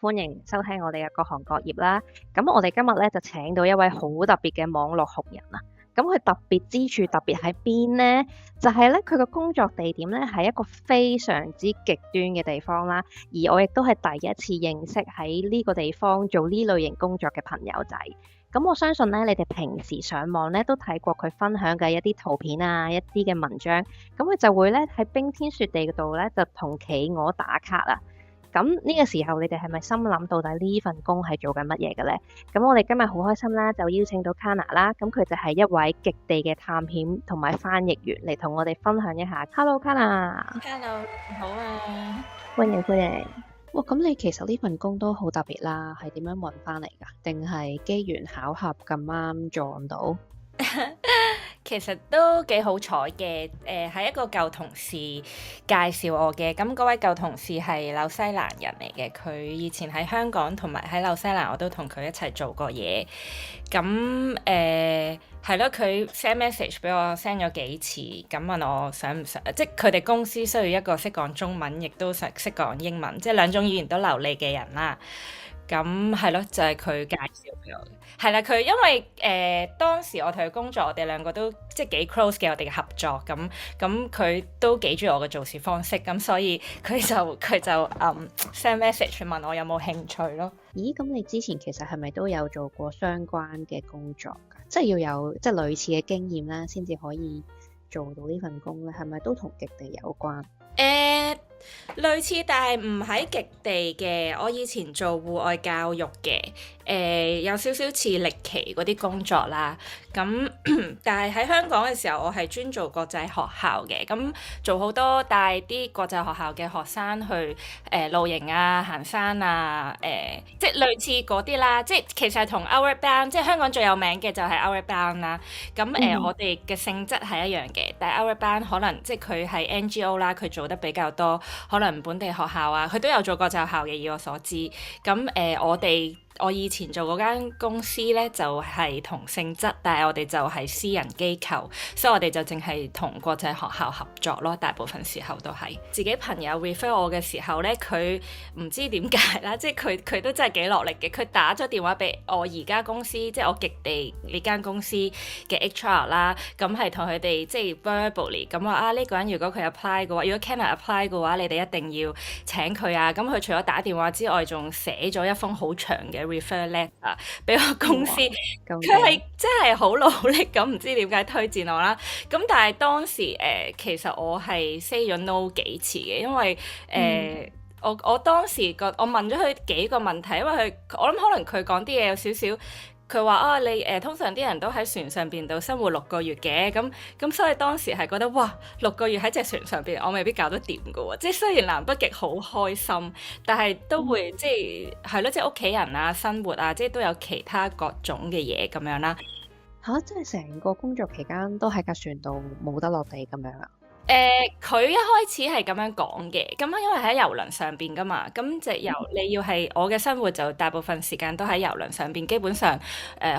歡迎收聽我哋嘅各行各業啦。咁我哋今日咧就請到一位好特別嘅網絡紅人啊。咁佢特別之處特別喺邊呢？就係咧佢個工作地點咧係一個非常之極端嘅地方啦。而我亦都係第一次認識喺呢個地方做呢類型工作嘅朋友仔。咁我相信咧，你哋平時上網咧都睇過佢分享嘅一啲圖片啊，一啲嘅文章。咁佢就會咧喺冰天雪地嗰度咧就同企鵝打卡啊。咁呢個時候，你哋係咪心諗到底呢份工係做緊乜嘢嘅呢？咁我哋今日好開心啦，就邀請到 Kana 啦。咁佢就係一位極地嘅探險同埋翻譯員嚟同我哋分享一下。Hello，Kana。Hello，你好啊！歡迎歡迎。哇，咁你其實呢份工都好特別啦，係點樣揾翻嚟㗎？定係機緣巧合咁啱撞到？其實都幾好彩嘅，係一個舊同事介紹我嘅。咁嗰位舊同事係紐西蘭人嚟嘅，佢以前喺香港同埋喺紐西蘭我都同佢一齊做過嘢。咁係咯，佢 send message 俾我 send 咗幾次，咁問我想唔想，即係佢哋公司需要一個識講中文，亦都識講英文，即係兩種語言都流利嘅人啦。咁係咯，就係佢介紹俾我嘅。係啦，佢因為當時我同佢工作，我哋兩個都即係幾 close 嘅，我哋嘅合作咁佢都幾中意我嘅做事方式，咁所以佢就send message 問我有冇興趣咯。咦，咁你之前其實係咪都有做過相關嘅工作㗎？即係要有即係類似嘅經驗啦，先至可以做到呢份工咧？係咪都同極地有關？類似，但係唔喺極地嘅。我以前做戶外教育嘅，有少少似歷奇嗰啲工作啦。咁但係喺香港嘅時候，我係專做國際學校嘅，咁做好多帶啲國際學校嘅學生去露營啊、行山啊，即係類似嗰啲啦。即係其實同 Outward Bound，即係香港最有名嘅就係 Outward Bound 啦。咁我哋嘅性質係一樣嘅，但係 Outward Bound 可能即係佢係 NGO 啦，佢做得比較多。可能本地學校啊，佢都有做國際學校嘅，以我所知。咁我以前做嗰間公司呢，就係同性質，但係我哋就係私人機構，所以我哋就淨係同國際學校合作咯。大部分時候都係自己朋友 refer 我嘅時候呢，佢唔知點解啦，即係佢都真係幾落力嘅。佢打咗電話俾我而家公司，即係我極地呢間公司嘅 HR 啦，咁係同佢哋即係 verbally 咁話啊，呢個人如果佢 apply 嘅話，如果 Kana apply 嘅話，你哋一定要請佢啊。咁佢除咗打電話之外，仲寫咗一封好長嘅refer letter 俾我公司，佢係真係好努力咁，唔知點解推薦我啦。咁但係當時其實我係 say 咗 no 幾次嘅，因為我當時我問咗佢幾個問題，因為我諗可能佢講啲嘢有少少。佢話啊，你通常啲人都喺船上邊度生活6個月嘅，咁所以當時係覺得哇6個月喺隻船上邊，我未必搞得掂㗎喎。即係雖然南北極好開心，但係都會即係咯，即係屋企人啊、生活啊，即係都有其他各種嘅嘢咁樣啦。即係成個工作期間都喺架船度冇得落地咁樣啊？佢一開始係咁樣講嘅，咁因為喺遊輪上邊噶嘛，咁隻遊你要係我嘅生活就大部分時間都喺遊輪上邊，基本上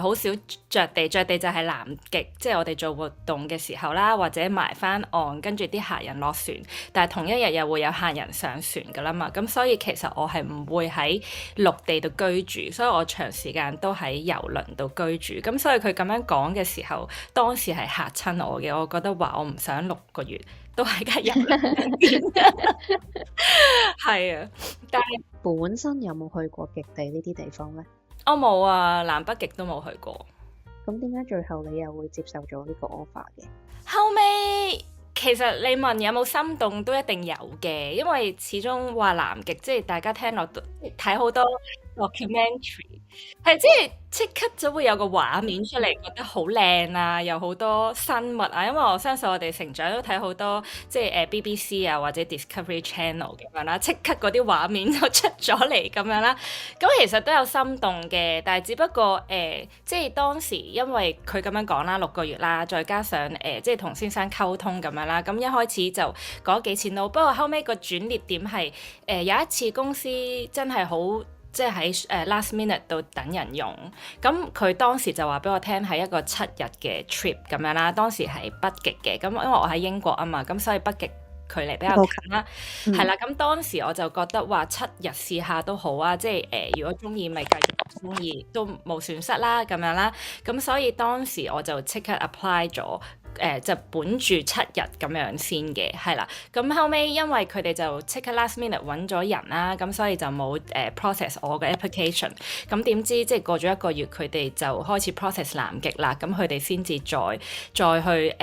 好少着地就係南極，即係我哋做活動嘅時候啦，或者埋翻岸，跟住啲客人落船，但係同一日又會有客人上船噶啦嘛，咁所以其實我係唔會喺陸地度居住，所以我長時間都喺遊輪度居住，咁所以佢咁樣講嘅時候，當時係嚇親我嘅，我覺得話我唔想6個月。都係架遊輪入邊，係啊！但係本身有冇去過極地呢啲地方呢？我冇啊，南北極都冇去過。咁點解最後你又會接受咗呢個 offer 嘅？後尾其實你問有冇心動都一定有嘅，因為始終話南極即係大家聽落睇好多 documentary， 係即刻就會有個畫面出嚟，覺得好靚啊，有好多生物啊。因為我相信我哋成長都睇好多即係BBC 啊或者 Discovery Channel 咁樣啦，即刻嗰啲畫面就出咗嚟咁樣啦。咁其實都有心動嘅，但係只不過即係當時因為佢咁樣講啦，6個月啦，再加上即係同先生溝通咁樣啦，咁一開始就講幾次 no，不過後尾個轉捩點係有一次公司真係好。即係喺last minute 度等人用，咁佢當時就話俾我聽係一個7日嘅 trip 咁樣啦，當時係北極嘅，咁因為我喺英國啊嘛，咁所以北極距離比較近啦，係啦。咁當時我就覺得話7日試下都好啊，即係如果中意咪繼續中意都冇損失啦咁樣啦。咁所以當時我就即刻 apply 咗。就本住7日咁樣先嘅，係啦。咁後尾因為佢哋就即刻 last minute 揾咗人啦，咁所以就冇process 我嘅 application。咁點知即係過咗1個月，佢哋就開始 process 南極啦。咁佢哋先至再去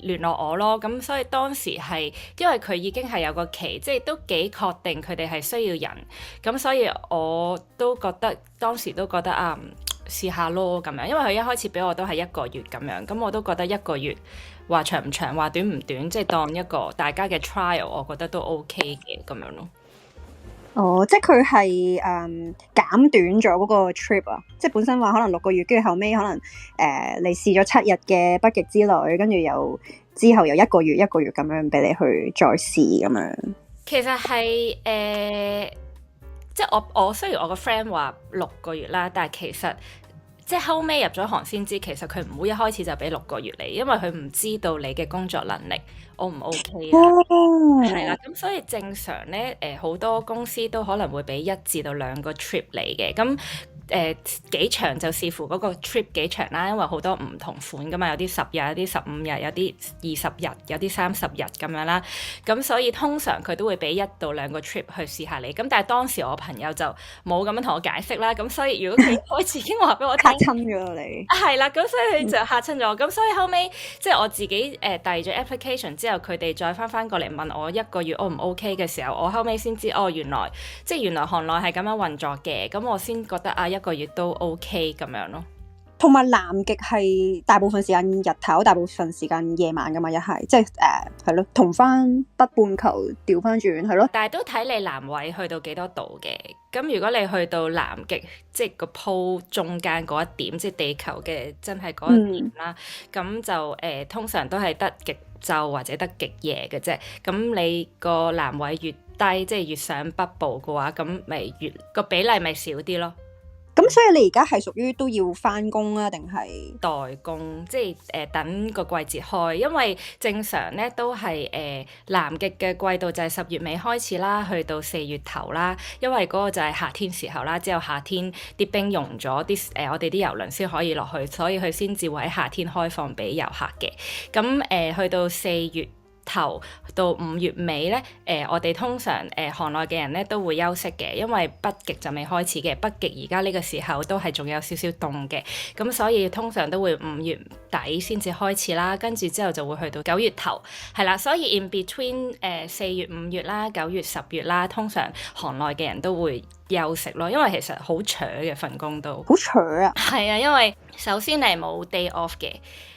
聯絡我咯。咁所以當時係因為佢已經係有個期，即係都幾確定佢哋係需要人。咁所以我都覺得當時都覺得啊。試下咯咁樣，因為佢一開始俾我都係1個月咁樣，咁我都覺得1個月話長唔長，話短唔短，即係當一個大家嘅 trial， 我覺得都 OK 嘅咁樣咯。哦，即係佢係減短咗嗰個 trip 啊，即係本身話可能6個月，跟住後尾可能你試咗7日嘅北極之旅，跟住之後又1個月咁樣俾你去再試咁樣。其實係即係我雖然我個 friend 話6個月啦，但係其實即係後尾入咗行先知，其實佢唔會一開始就俾6個月你，因為佢唔知道你嘅工作能力 O 唔 OK 啊，係啦，咁所以正常咧好多公司都可能會俾1至2個 trip 你嘅，咁。幾長就視乎嗰個 trip 幾長啦，因為好多唔同款噶嘛，有啲10日，有啲15日，有啲20日，有啲30日咁樣啦。咁所以通常佢都會俾1到2個 trip 去試下你。咁但係當時我朋友就冇咁樣同我解釋啦。咁所以如果佢開始已經話俾我聽，嚇親咗你係啦。咁所以佢就嚇親咗我。咁所以後尾即係我自己遞咗 application 之後，佢哋再翻過嚟問我1個月 O 唔 OK 嘅時候，我後尾先知原來行內係咁樣運作嘅。咁我先覺得1個月都 OK 咁樣咯。同埋南極係大部分時間日頭，大部分時間夜晚噶嘛，一係即係係咯，同翻北半球調翻轉係咯。但係都睇你南緯去到幾多度嘅。咁如果你去到南極，即係個鋪中間嗰一點，即係地球嘅真係嗰一點啦，咁就通常都係得極晝或者得極夜嘅啫。咁你個南緯越低，即係越上北部嘅話，咁咪越個比例咪少啲咯。咁所以你而家係屬於都要翻工啊，定係代工？即係等個季節開，因為正常咧都係南極嘅季度就係10月尾開始啦，去到4月頭啦。因為嗰個就係夏天時候啦，之後夏天啲冰融咗，我哋啲郵輪先可以落去，所以佢先至會喺夏天開放俾遊客嘅。咁去到4月頭到5月尾咧，我哋通常行內嘅人咧都會休息嘅，因為北極就未開始嘅，北極而家呢個時候都係仲有少少凍嘅，咁所以通常都會5月底先至開始啦，跟住之後就會去到9月頭，係啦，所以 in between 4月5月啦、9月10月啦，通常行內嘅人都會休息咯，因為其實好扯嘅份工都好扯啊，係啊，因為首先你係冇 day off 嘅。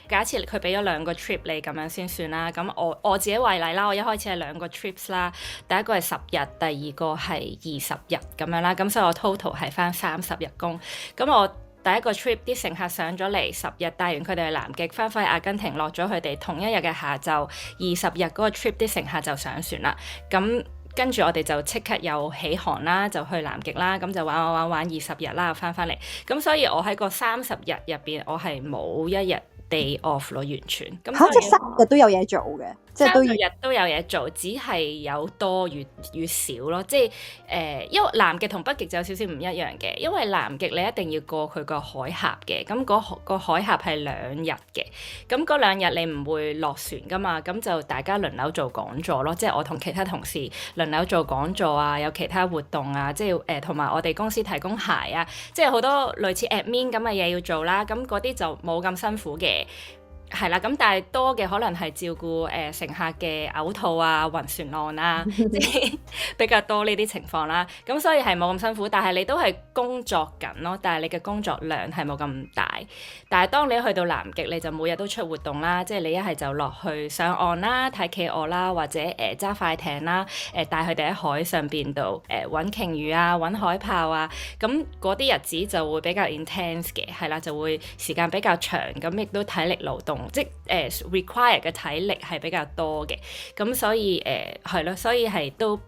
假設佢俾咗2個 trip 你咁樣先算啦，咁我自己為例啦，我一開始係2個 trips 啦，第一個係10日，第二個係20日咁樣啦，咁所以我 total 係返30日工。咁我第一個 trip 啲乘客上咗嚟10日，帶完佢哋去南極，返返去阿根廷落咗佢哋同一日嘅下晝，20日嗰個 trip 啲乘客就上船啦，咁跟住我哋就即刻又起航啦，就去南極啦，咁就玩20日啦，又返嚟。咁所以我喺個30日入邊，我係冇一日day off 咯，完全咁即係3日都有嘢做嘅，即係3日都有嘢做，只係有多與少咯。即係因為南極同北極就有少少唔一樣嘅，因為南極你一定要過佢個海峽嘅，咁個海峽係2日嘅，咁嗰2日你唔會落船噶嘛，咁就大家輪流做講座咯，即係我同其他同事輪流做講座啊，有其他活動啊，即係同埋我哋公司提供鞋啊，即係好多類似 admin 咁嘅嘢要做啦，咁嗰啲就冇咁辛苦嘅。係啦，咁但係多嘅可能係照顧乘客嘅嘔吐啊、暈船浪啊，即係比較多呢啲情況啦。咁所以係冇咁辛苦，但係你都係工作緊咯。但係你嘅工作量係冇咁大。但係當你去到南極，你就每日都出活動啦，即係你一係就落去上岸啦、睇企鵝啦，或者揸快艇啦，帶佢哋喺海上邊度揾鯨魚啊、揾海豹啊。咁嗰啲日子就會比較 intense 嘅，係啦，就會時間比較長，咁亦都體力勞動。即require 嘅體力係比較多嘅，咁所以係咯，所以係都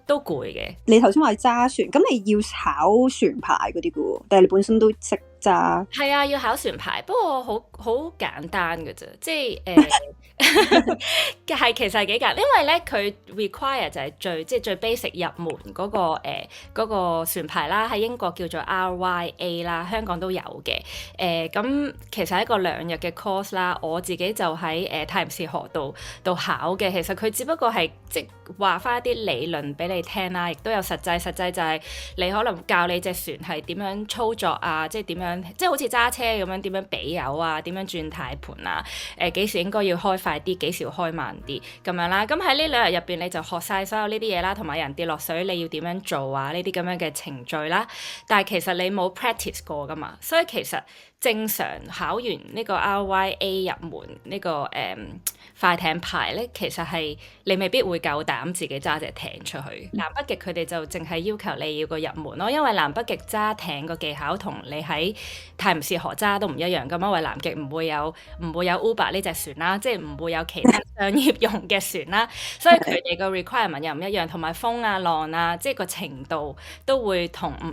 攰嘅。你頭先話揸船，咁你要考船牌嗰啲嘅喎，但係你本身都識揸？係啊，要考船牌，不過好簡單嘅啫，即係係其實係幾簡單，因為咧佢 require 就係最 basic 入門嗰個船牌啦，喺英國叫做 RYA 啦，香港都有嘅。咁其實係一個2日嘅 course 啦，我自己就喺泰晤士河度考嘅。其實佢只不過係即話翻一啲理論俾你聽啦，亦都有實際就係你可能教你隻船係點樣操作啊，即係點樣，即係好似揸車咁樣點樣俾油啊，點樣轉軚盤啊，幾時應該要開快啲，幾時要開慢啲咁樣啦。咁喺呢2日入邊你就學晒所有呢啲嘢啦，同埋人跌落水你要點樣做啊，呢啲咁樣嘅程序啦。但係其實你冇 practice 過噶嘛，所以其實正常考完呢個 RYA 入門呢個快艇牌咧，其實係你未必會夠膽自己揸隻艇出去。南北極佢哋就淨係要求你要個入門咯，因為南北極揸艇個技巧同你喺泰晤士河揸都唔一樣噶嘛，因為南極唔會有 Uber 呢隻船啦，即係唔會有其他商業用嘅船啦，所以佢哋個 requirement 又唔一樣，同埋風啊浪啊，即係個程度都會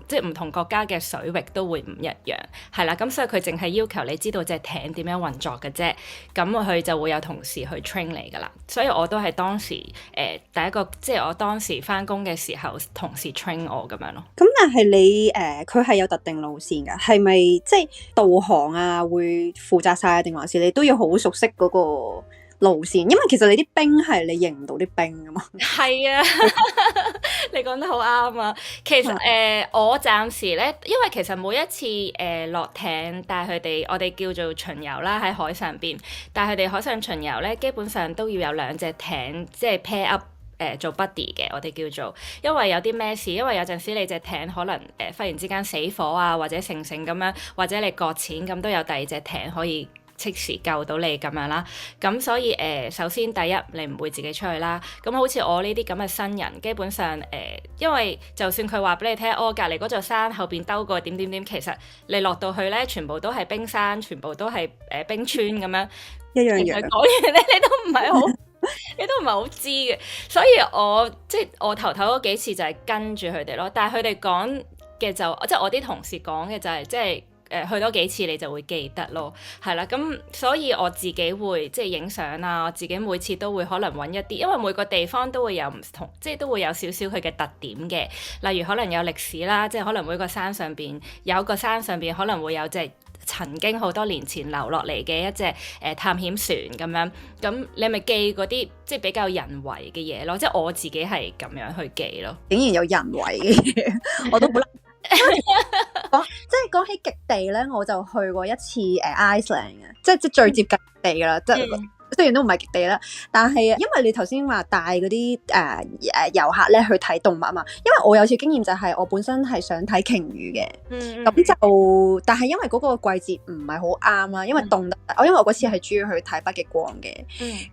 即係唔同國家嘅水域都會唔一樣，係啦，咁所以佢淨係要求你知道隻艇點樣運作嘅啫，咁佢就會有同事去 train 你噶啦，所以我都係當時第一個，即係我當時返工嘅時候，同事 train 我咁樣咯。咁但係你佢係有特定路線㗎，係咪即係導航啊會負責晒，定還是你都要好熟悉嗰個路線？因為其實你啲冰係你認唔到啲冰㗎嘛。係啊，你講得好啱啊！其實我暫時咧，因為其實每一次落艇帶佢哋，我哋叫做巡遊啦，喺海上邊帶佢哋海上巡遊咧，基本上都要有2隻艇，即係 pair up。做 buddy 嘅，我哋叫做，因為有啲咩事，因為有陣時你隻艇可能忽然之間死火啊，或者成咁樣，或者你擱淺咁，都有第2隻艇可以即時救到你咁樣啦。咁所以首先第一你唔會自己出去啦。咁好似我呢啲咁嘅新人，基本上因為就算佢話俾你聽，隔離嗰座山後邊兜個點點點，其實你落到去咧，全部都係冰山，全部都係冰川咁樣，一樣樣。其實講完咧，你都唔係好。你都唔係好知嘅，所以我頭嗰幾次就係跟住佢哋咯。但係佢哋講嘅即係我啲同事講嘅就係即係去多幾次你就會記得咯，係啦。咁所以我自己會即係影相啊，我自己每次都會可能揾一啲，因為每個地方都會有唔同，即係都會有少少佢嘅特點嘅。例如可能有歷史啦，即係可能每個山上邊有個山上邊可能會有隻曾經好多年前流落嚟嘅一隻探險船咁樣，咁你咪記嗰啲即係比較人為嘅嘢咯，即係我自己係咁樣去記咯。竟然有人為嘅嘢，我都好難。即係講起極地咧，我就去過一次Iceland 嘅，即係最接近地噶啦，即係。雖然都唔係極地啦，但係因為你頭先話帶嗰啲遊客咧去睇動物嘛，因為我有次經驗就係我本身係想睇鯨魚嘅，咁就但係因為嗰個季節唔係好啱啦，因為凍得，因為我嗰次係主要去睇北極光嘅，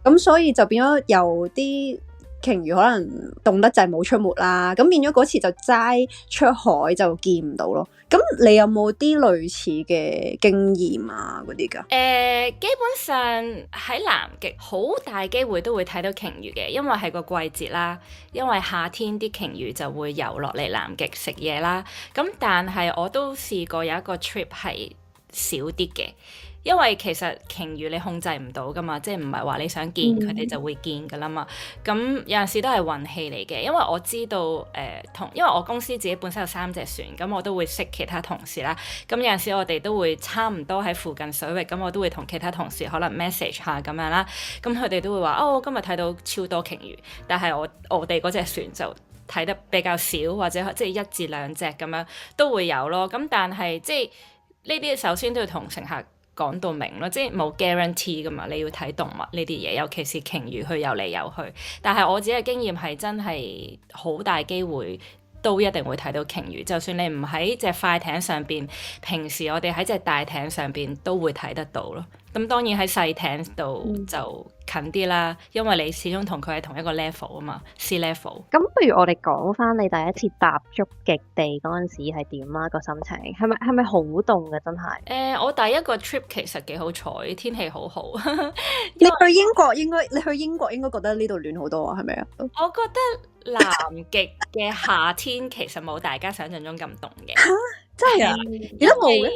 咁所以就變咗有啲鯨魚可能凍得滯冇出沒啦，咁變咗嗰次就齋出海就見唔到咯。咁你有冇啲類似嘅經驗啊嗰啲㗎？基本上喺南極好大機會都會睇到鯨魚嘅，因為係個季節啦，因為夏天啲鯨魚就會游落嚟南極食嘢啦。咁但係我都試過有一個 trip 係少啲嘅。因為其實鯨魚你控制唔到噶嘛，即係唔係話你想見佢哋就會見噶啦嘛。咁有陣時都係運氣嚟嘅，因為我知道因為我公司自己本身有3隻船，咁我都會識其他同事啦。咁有陣時我哋都會差唔多喺附近水域，咁我都會同其他同事可能 message 下咁樣啦。咁佢哋都會話我今日睇到超多鯨魚，但係我哋嗰隻船就睇得比較少，或者即係1至2隻咁樣都會有咯。咁但係即係呢啲首先都要同乘客講到明咯，即係冇 guarantee 噶嘛，你要睇動物呢啲嘢，尤其是鯨魚，佢游嚟游去。但係我自己嘅經驗係真係好大機會都一定會睇到鯨魚，就算你唔喺隻快艇上邊，平時我哋喺隻大艇上邊都會睇得到咯。咁當然喺細艇度就近啲啦，因為你始終同佢係同一個 level 啊嘛 ，sea level。咁不如我哋講翻你第一次踏足極地嗰陣時係點啦？個心情係咪好凍嘅真係？我第一個 trip 其實幾好彩，天氣好好。你去英國應該覺得呢度暖好多啊？係咪啊？我覺得南極嘅夏天其實冇大家想象中咁凍嘅。真係啊，你都冇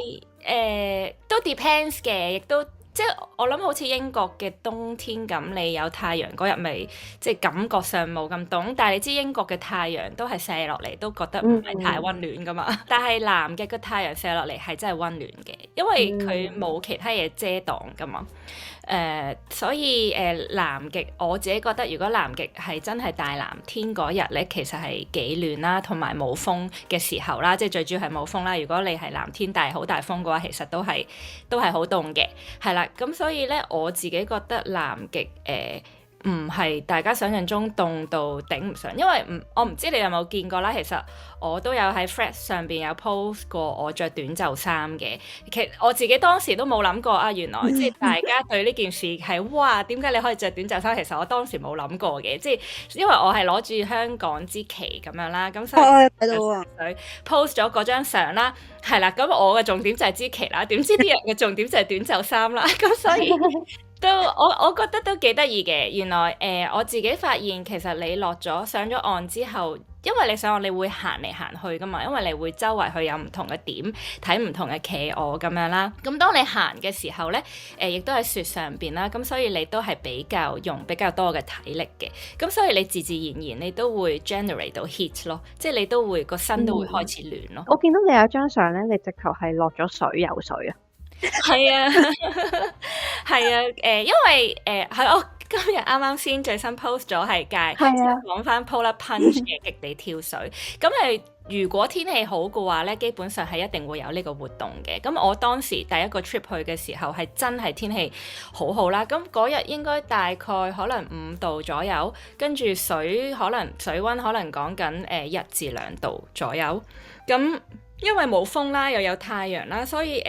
嘅？都 depends 嘅，亦都即係我諗好似英國嘅冬天咁，你有太陽嗰日咪即係感覺上冇咁凍，但係你知英國嘅太陽都係射落嚟，都覺得唔係太温暖噶嘛。但係南極嘅太陽射落嚟係真係温暖嘅，因為佢冇其他嘢遮擋噶嘛。所以南極我自己覺得，如果南極係真係大藍天嗰日咧，其實係幾暖啦，同埋冇風嘅時候啦，即係最主要係冇風啦。如果你係藍天但係好大風嘅話，其實都係好凍嘅，係啦。咁所以咧，我自己覺得南極唔係大家想象中凍到頂唔順，因為我唔知你有冇見過啦。其實我都有喺 Threads 上邊有 post 過我着短袖衫嘅。其實我自己當時都冇諗過啊，原來即係大家對呢件事係哇，點解你可以着短袖衫？其實我當時冇諗過嘅，即係因為我係攞住香港之旗咁樣啦，咁所以睇到啊，post 咗嗰張相啦，係啦，咁我嘅重點就係支旗啦，點知啲人嘅重點就係短袖衫啦，咁所以。我覺得都幾得意嘅，原來我自己發現其實你上咗岸之後，因為你上岸你會行嚟行去噶嘛，因為你會周圍去有唔同嘅點睇唔同嘅企鵝咁樣啦。咁當你行嘅時候呢，亦都喺雪上邊啦，咁所以你都係用比較多嘅體力嘅，咁所以你自自然然你都會 generate 到 heat 咯，即係你都會個身都會開始暖咯。我見到你有張相咧，你直頭係落咗水游水啊！係啊，係啊，因為係我今日啱啱先最新 post 咗係講翻 Polar Plunge 嘅極地跳水。咁如果天氣好嘅話咧，基本上係一定會有呢個活動嘅。咁我當時第一個 trip 去嘅時候係真係天氣好好啦。咁嗰日應該大概可能5度左右，跟住水溫可能講緊1至2度左右。咁因為冇風啦，又有太陽啦，所以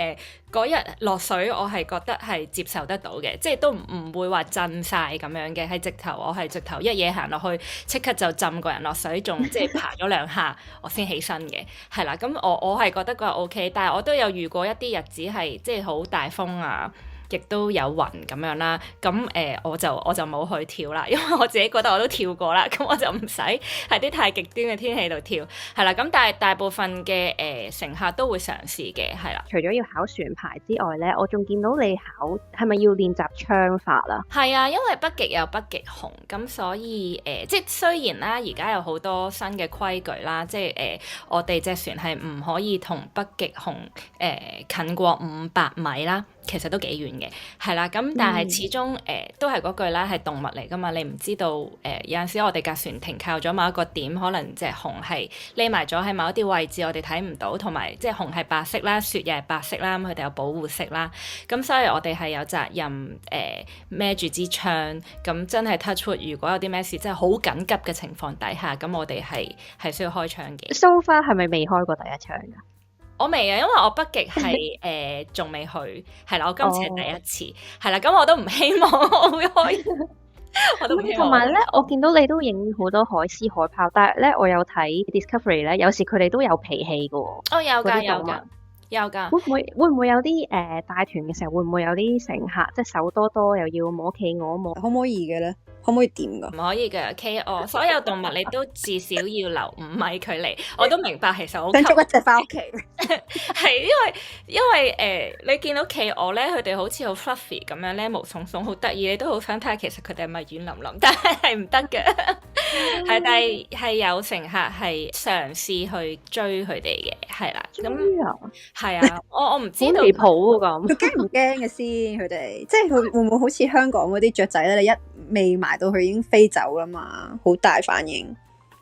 嗰日落水我係覺得係接受得到嘅，即係都唔會話震晒咁樣嘅，我係直頭一嘢行落去，即刻就浸個人落水，仲即係爬咗2下我先起身嘅，係啦。咁我係覺得嗰日 OK， 但係我都有遇過一啲日子係即係好大風啊，亦都有雲咁樣啦，咁我就冇去跳啦，因為我自己覺得我都跳過啦，咁我就唔使喺啲太極端嘅天氣度跳，係啦，咁但係大部分嘅乘客都會嘗試嘅，係啦。除咗要考船牌之外咧，我仲見到你係咪要練習槍法啦？係啊，因為北極有北極熊，咁所以即係雖然啦，而家有好多新嘅規矩啦，即係我哋隻船係唔可以同北極熊近過500米啦。其實都幾遠嘅，係啦，咁但係始終都係嗰句啦，係動物嚟噶嘛，你唔知道有陣時我哋架船停靠咗某一個點，可能隻熊係匿埋咗喺某一啲位置，我哋睇唔到，同埋即係熊係白色啦，雪又係白色啦，咁佢哋有保護色啦，咁所以我哋係有責任孭住支槍，咁真係 touch wood，如果有啲咩事真係好緊急嘅情況底下，咁我哋係需要開槍嘅。So far 係咪未開過第一槍㗎？我未啊，因為我北極係仲未去，係啦，我今次係第一次，係啦，咁我都唔希望我會開，我都唔希望。同埋咧，我見到你都影好多海獅海豹，但係咧我有睇 Discovery 咧，有時佢哋都有脾氣㗎喎。哦，有㗎，有㗎。會唔會有啲帶團嘅時候，會唔會有啲乘客即係手多多又要摸企鵝摸？可唔可以嘅咧？可唔可以點噶？唔可以嘅企鵝，所有動物你都至少要留5米距離。我都明白，其實我想捉一隻翻屋企。係因為你見到企鵝咧，佢哋好似好 fluffy 咁樣咧，毛鬆鬆好得意，你都好想睇下其實佢哋係咪軟腍腍，但係唔得嘅。係，但係有乘客係嘗試去追佢哋嘅，係啦。咁係啊，我唔知道。好離譜喎咁。佢驚唔驚嘅先？佢哋即係佢會唔會好似香港嗰啲雀仔咧？你一未埋到佢已經飛走啦嘛，好大反應。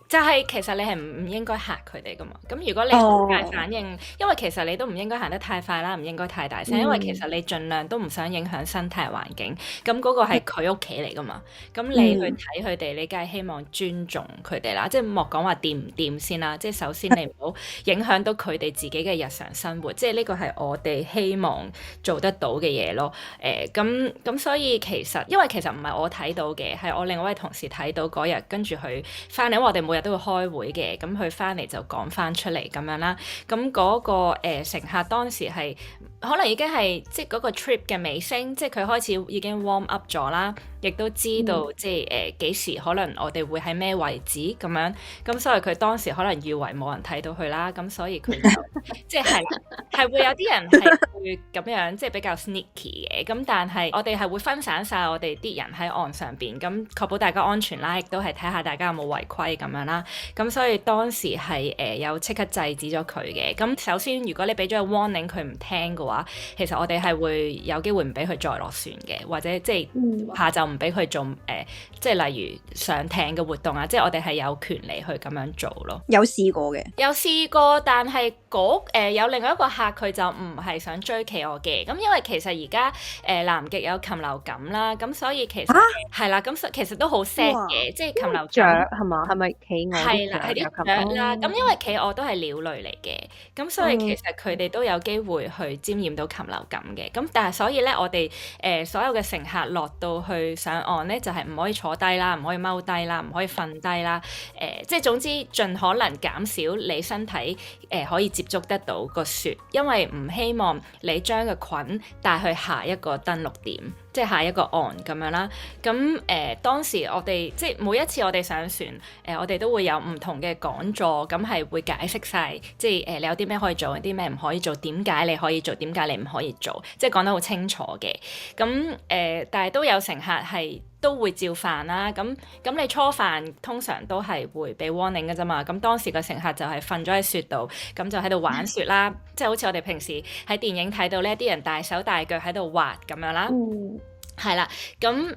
就係其實你係唔應該嚇佢哋噶嘛，咁如果你好大反應，因為其實你都唔應該行得太快啦，唔應該太大聲，因為其實你盡量都唔想影響生態環境，咁嗰個係佢屋企嚟噶嘛，咁你去睇佢哋，你梗係希望尊重佢哋啦，即係莫講話掂唔掂先啦，即係首先你唔好影響到佢哋自己嘅日常生活，即係呢個係我哋希望做得到嘅嘢咯。咁所以其實因為其實唔係我睇到嘅，係我另外一位同事睇到嗰日，跟住佢翻嚟，因為我哋每日都會開會嘅，咁佢翻嚟就講翻出嚟咁樣啦。咁嗰個乘客當時係可能已經係即係嗰個 trip 嘅尾聲，即係佢開始已經 warm up 咗啦，亦都知道即係幾時可能我哋會喺咩位置咁樣，咁所以佢當時可能以為冇人睇到佢啦，咁所以佢就即係會有啲人係會咁樣即係比較 sneaky 嘅，咁但係我哋係會分散晒我哋啲人喺岸上邊，咁確保大家安全啦，亦都係睇下大家有冇違規咁樣啦，咁所以當時係有即刻制止咗佢嘅。咁首先如果你俾咗個 warning 佢唔聽嘅話，其實我哋係會有機會唔俾佢再落船嘅，或者即係下晝唔俾佢做即係例如上艇嘅活動啊，即係我哋係有權利去咁樣做咯。有試過嘅，有試過，但係有另外一個客佢就唔係想追企鵝嘅，咁因為其實而家南極有禽流感啦，咁所以其實係啦，咁其實都好 sad 嘅，即係禽流雀感係嘛？係咪企鵝？係啦，係啲雀啦。咁因為企鵝都係鳥類嚟嘅，咁所以其實佢哋都有機會去沾染到禽流感嘅。咁但係所以咧，我哋所有嘅乘客落到去上岸咧，就係唔可以坐低啦，唔可以踎低啦，唔可以瞓低啦。即係總之盡可能減少你身體可以接觸得到個雪，因為唔希望你將個菌帶去下一個登陸點，即係下一個岸咁樣啦。咁當時我哋即係每一次我哋上船，我哋都會有唔同嘅講座，咁係會解釋晒，即係你有啲咩可以做，有啲咩唔可以做，點解你可以做，點解你唔可以做，即係講得好清楚嘅。咁但係都有乘客係都會照犯啦，咁你初犯通常都係會俾 warning 嘅啫嘛，咁當時個乘客就係瞓咗喺雪度，咁就喺度玩雪啦，即係好似我哋平時喺電影睇到呢啲人大手大腳喺度滑咁樣啦，係啦，咁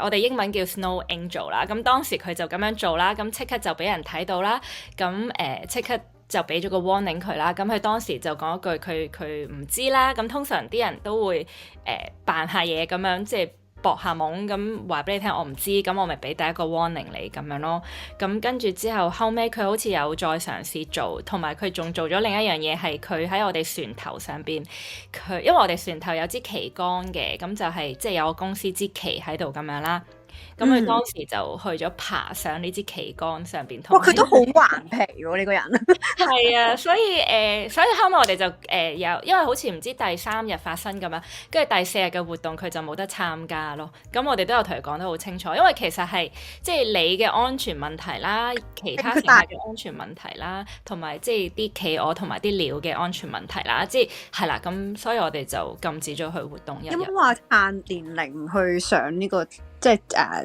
我哋英文叫 Snow Angel 啦，咁當時佢就咁樣做啦，咁即刻就俾人睇到啦，咁即刻就俾咗個 warning 佢啦，咁佢當時就講一句佢唔知啦，咁通常啲人都會扮下嘢咁樣，即係搏下懵咁話俾你聽，我唔知，咁我咪俾第一個 warning 你咁樣咯。咁跟住之後，後尾佢好似有再嘗試做，同埋佢仲做咗另一樣嘢，係佢喺我哋船頭上邊，因為我哋船頭有支旗杆嘅，咁就係即係有個公司支旗喺度咁樣啦。咁佢當時就去咗爬上呢支旗杆上邊。哇！佢都好頑皮喎，呢個人。係啊，所以後尾我哋就有，因為好似唔知第3日發生咁樣，跟住第4日嘅活動佢就冇得參加咯。咁我哋都有同佢講得好清楚，因為其實係即係你嘅安全問題啦，其他乘客嘅安全問題啦，同埋即係啲企鵝同埋啲鳥嘅安全問題啦，即係啦。咁所以我哋就禁止咗佢活動一日。有冇話限年齡去上呢個即係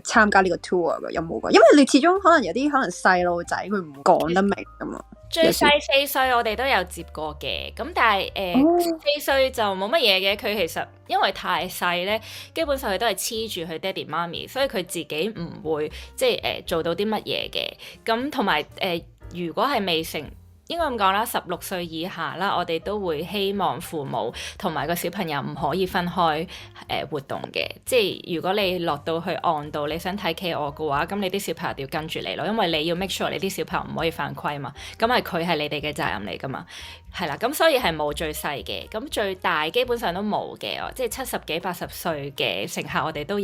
參加呢個 tour 嘅？有冇㗎？因為你始終可能有啲可能細路仔佢唔講得明㗎嘛。最細4歲我哋都有接過嘅，咁但係4歲就冇乜嘢嘅。佢其實因為太細咧，基本上佢都係黐住佢爹哋媽咪，所以佢自己唔會即係做到啲乜嘢嘅。咁同埋如果係未成，應該咁講啦，16歲以下啦，我哋都會希望父母同埋個小朋友唔可以分開活動嘅。即係如果你落到去岸度，你想睇企鵝嘅話，咁你啲小朋友要跟住你咯，因為你要 make sure 你啲小朋友唔可以犯規嘛。咁佢係你哋嘅責任嚟噶嘛。係啦，咁所以係冇最細嘅，咁最大基本上都冇嘅，即係70幾80歲嘅乘客我哋都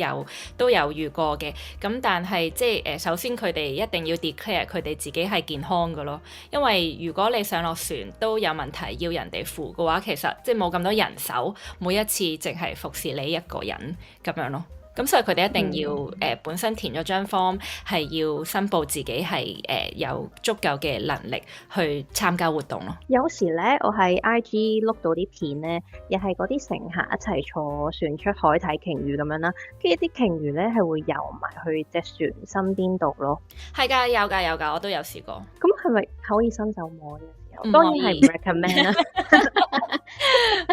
有遇過嘅。咁但係即係首先佢哋一定要 declare 佢哋自己係健康嘅咯，因為如果你上落船都有問題要人哋扶嘅話，其實即係冇咁多人手，每一次淨係服侍你一個人咁樣咯。咁所以佢哋一定要本身填咗張 form 係要申報自己係有足夠嘅能力去參加活動咯。有時咧，我喺 IG 碌到啲片咧，又係嗰啲乘客一齊坐船出海睇鯨魚咁樣啦，跟住啲鯨魚咧係會游埋去隻船身邊度咯。係㗎，有㗎，我都有試過。咁係咪可以伸手摸嘅時候？唔可以，當然係唔 recommend 啦。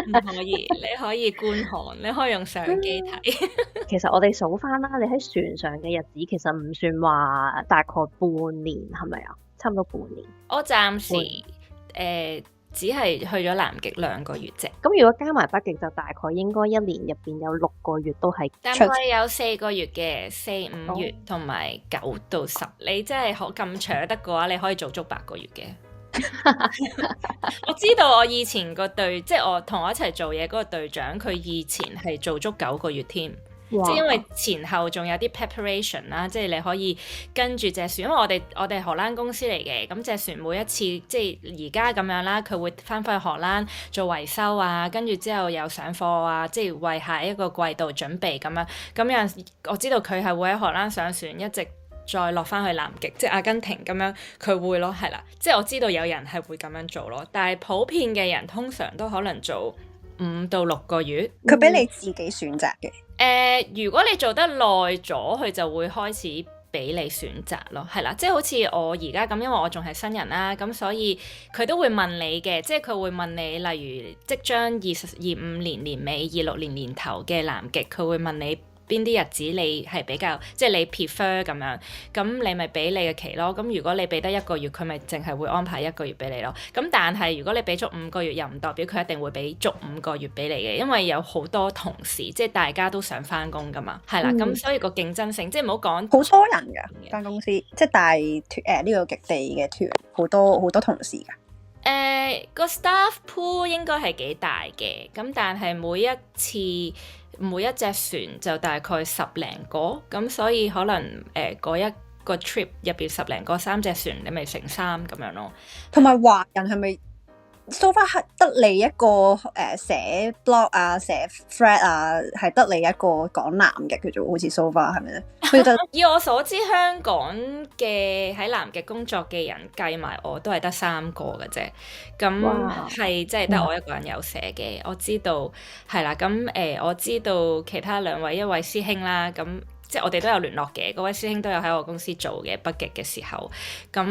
唔可以，你可以觀看，你可以用相機睇。其實我哋數翻啦，你喺船上嘅日子其實唔算話大概半年，係咪啊？差唔多半年。我暫時只係去咗南極2個月啫。咁如果加埋北極，就大概應該1年入邊有6個月都係。大概有4個月嘅，4、5月同埋9到10。你真係咁長得嘅話，你可以做足8個月嘅。我知道我以前個隊，即係我同我一齊做嘢嗰個隊長，佢以前係做足9個月添。哇即係因為前後仲有啲 preparation 啦，即係你可以跟住隻船，因為我哋荷蘭公司嚟嘅，咁隻船每一次即係而家咁樣啦，佢會翻返去荷蘭做維修啊，跟住之後又上課啊，即係為下一個季度準備咁樣。咁有陣我知道佢係會喺荷蘭上船，一直再落翻去南極，即係阿根廷咁樣，佢會咯，係啦。即係我知道有人係會咁樣做咯，但係普遍嘅人通常都可能做5到6個月。佢俾你自己選擇嘅。如果你做得耐咗，佢就會開始俾你選擇咯，係啦，即係好似我而家咁，因為我仲係新人啦，咁所以佢都會問你嘅，即係佢會問你，例如即將25年年尾、26年年頭嘅南極，佢會問你邊啲日子你係比較，即係你 prefer 咁樣，咁你咪俾你嘅期咯。咁如果你俾得1個月，佢咪淨係會安排1個月俾你咯。咁但係如果你俾足5個月，又唔代表佢一定會俾足5個月俾你嘅，因為有好多同事，即係大家都想翻工噶嘛，係啦。咁所以個競爭性，即係唔好講好多人㗎間公司，即係大團呢個極地嘅團，好多同事㗎。個 staff pool 應該係幾大嘅，咁但係每一隻船就大概10零個，咁所以可能嗰一個 trip 入邊10零個3隻船，你咪乘3咁樣咯。同埋華人係咪 so far 係得你一個寫 blog 啊、寫 thread 啊，係得你一個講南極嘅啫，好似 so far 係咪咧？以我所知，香港嘅喺南極工作嘅人計埋我都係得3個嘅啫，咁係即係得我一個人有寫嘅。我知道係啦，咁我知道其他2位，一位師兄啦，咁即係我哋都有聯絡嘅。嗰位師兄都有喺我公司做嘅北極嘅時候，咁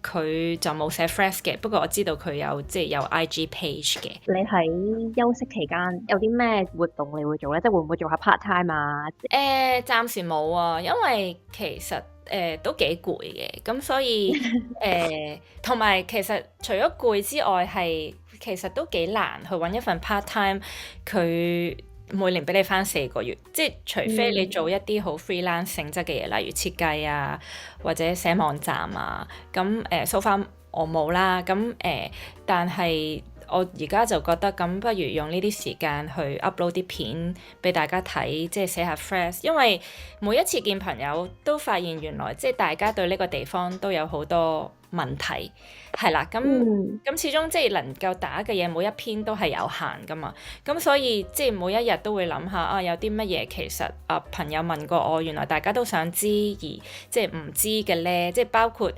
佢就冇寫 fresh 嘅，不過我知道佢有即係有 IG page 嘅。你喺休息期間有啲咩活動你會做咧？即係會唔會做下 part time 啊？暫時冇啊，因為其實都幾攰嘅，咁所以同埋其實除咗攰之外，係其實都幾難去揾一份 part time，佢每年俾你返4個月，即係除非你做一啲好 freelance 性質嘅嘢，例如設計啊，或者寫網站啊，咁so far我冇啦，咁但係我而家就覺得咁，不如用呢啲時間去 upload 啲片俾大家睇，即係寫下 fresh， 因為每一次見朋友都發現原來即係大家對呢個地方都有好多問題，係啦，咁始終即係能夠打嘅嘢，每一篇都係有限噶嘛，咁所以即係每一日都會諗下啊，有啲乜嘢其實朋友問過我，原來大家都想知而即係唔知嘅咧，即係包括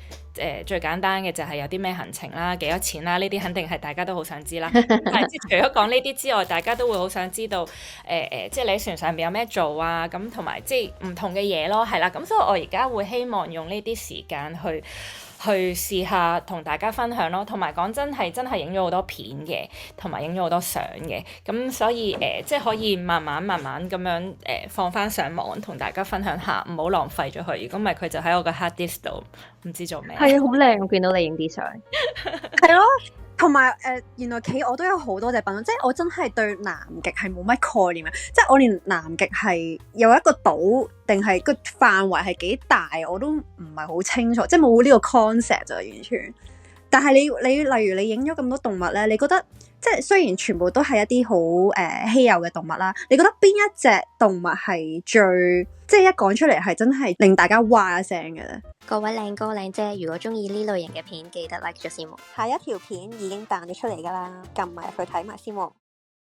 最簡單嘅就係有啲咩行程啦，幾多錢啦，呢啲肯定係大家都好想知啦。但係即係除咗講呢啲之外，大家都會好想知道即係你喺船上邊有咩做啊，咁同埋即係唔同嘅嘢咯，係啦，咁所以我而家會希望用呢啲時間去試下同大家分享咯，同埋講真係影咗好多片嘅，同埋影咗好多相嘅，咁所以即係可以慢慢咁樣放翻上網同大家分享下，唔好浪費咗佢。如果唔係佢就喺我個 hard disk 度唔知做咩。係啊，好靚，我見到你影啲相。係咯。同埋原來企鵝都有好多隻品種，即係我真係對南極係冇乜概念嘅，即係我連南極係有一個島定係個範圍係幾大我都唔係好清楚，即係冇呢個 concept 就完全。但係你例如你影咗咁多動物咧，你覺得即係雖然全部都係一啲好稀有嘅動物啦，你覺得邊一隻動物係最即係一講出嚟係真係令大家哇一聲嘅咧？各位靚哥靚姐，如果中意呢類型嘅片，記得 like 咗先喎。下一條片已經彈咗出嚟㗎啦，撳埋入去睇埋先喎。